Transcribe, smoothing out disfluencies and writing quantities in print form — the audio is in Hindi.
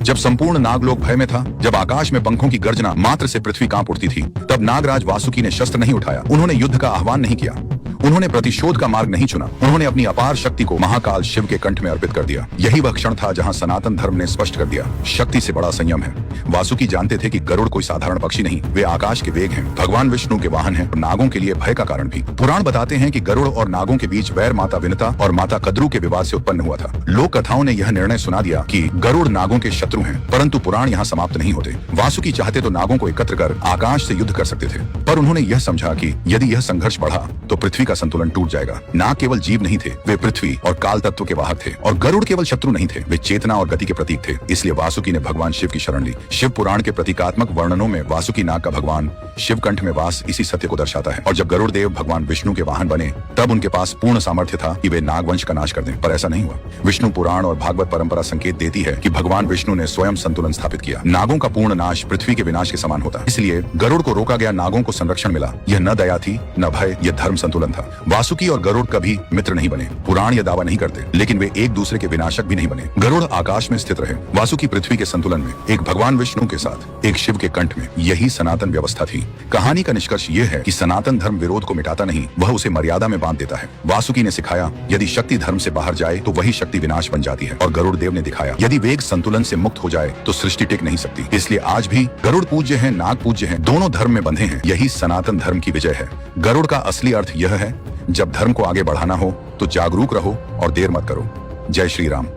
जब संपूर्ण नागलोक भय में था, जब आकाश में पंखों की गर्जना मात्र से पृथ्वी कांप उठती थी, तब नागराज वासुकी ने शस्त्र नहीं उठाया, उन्होंने युद्ध का आह्वान नहीं किया, उन्होंने प्रतिशोध का मार्ग नहीं चुना, उन्होंने अपनी अपार शक्ति को महाकाल शिव के कंठ में अर्पित कर दिया। यही वह क्षण था जहां सनातन धर्म ने स्पष्ट कर दिया, शक्ति से बड़ा संयम है। वासुकी जानते थे कि गरुड़ कोई साधारण पक्षी नहीं, वे आकाश के वेग हैं, भगवान विष्णु के वाहन हैं, नागों के लिए भय का कारण भी। पुराण बताते हैं कि गरुड़ और नागों के बीच वैर माता विनता और माता कद्रू के विवाद से उत्पन्न हुआ था। लोक कथाओं ने यह निर्णय सुना दिया कि गरुड़ नागों के शत्रु हैं, परंतु पुराण यहाँ समाप्त नहीं होते। वासुकी चाहते तो नागों को एकत्र कर आकाश से युद्ध कर सकते थे, पर उन्होंने यह समझा कि यदि यह संघर्ष बढ़ा तो पृथ्वी का संतुलन टूट जाएगा। नाग केवल जीव नहीं थे, वे पृथ्वी और काल तत्व के वाहक थे, और गरुड़ केवल शत्रु नहीं थे, वे चेतना और गति के प्रतीक थे। इसलिए वासुकी ने भगवान शिव की शरण ली। शिव पुराण के प्रतीकात्मक वर्णनों में वासुकी नाग का भगवान शिव कंठ में वास इसी सत्य को दर्शाता है। और जब गरुड़ देव भगवान विष्णु के वाहन बने, तब उनके पास पूर्ण सामर्थ्य था कि वे नागवंश का नाश कर दें, पर ऐसा नहीं हुआ। विष्णु पुराण और भागवत परंपरा संकेत देती है कि भगवान विष्णु ने स्वयं संतुलन स्थापित किया। नागों का पूर्ण नाश पृथ्वी के विनाश के समान होता है, इसलिए गरुड़ को रोका गया, नागों को संरक्षण मिला। यह न दया थी न भय, यह धर्म संतुलन था। वासुकी और गरुड़ कभी मित्र नहीं बने, पुराण यह दावा नहीं करते, लेकिन वे एक दूसरे के विनाशक भी नहीं बने। गरुड़ आकाश में स्थित रहे, वासुकी पृथ्वी के संतुलन में, एक भगवान विष्णु के साथ एक शिव के कंठ में। यही सनातन व्यवस्था थी। कहानी का निष्कर्ष यह है कि सनातन धर्म विरोध को मिटाता नहीं, वह उसे मर्यादा में बांध देता है। वासुकी ने सिखाया, यदि शक्ति धर्म से बाहर जाए तो वही शक्ति विनाश बन जाती है, और गरुड़ देव ने दिखाया, यदि वेग संतुलन से मुक्त हो जाए तो सृष्टि टिक नहीं सकती। इसलिए आज भी गरुड़ पूज्य है, नाग पूज्य है, दोनों धर्म में बंधे हैं। यही सनातन धर्म की विजय है। गरुड़ का असली अर्थ यह है, जब धर्म को आगे बढ़ाना हो तो जागरूक रहो और देर मत करो। जय श्री राम।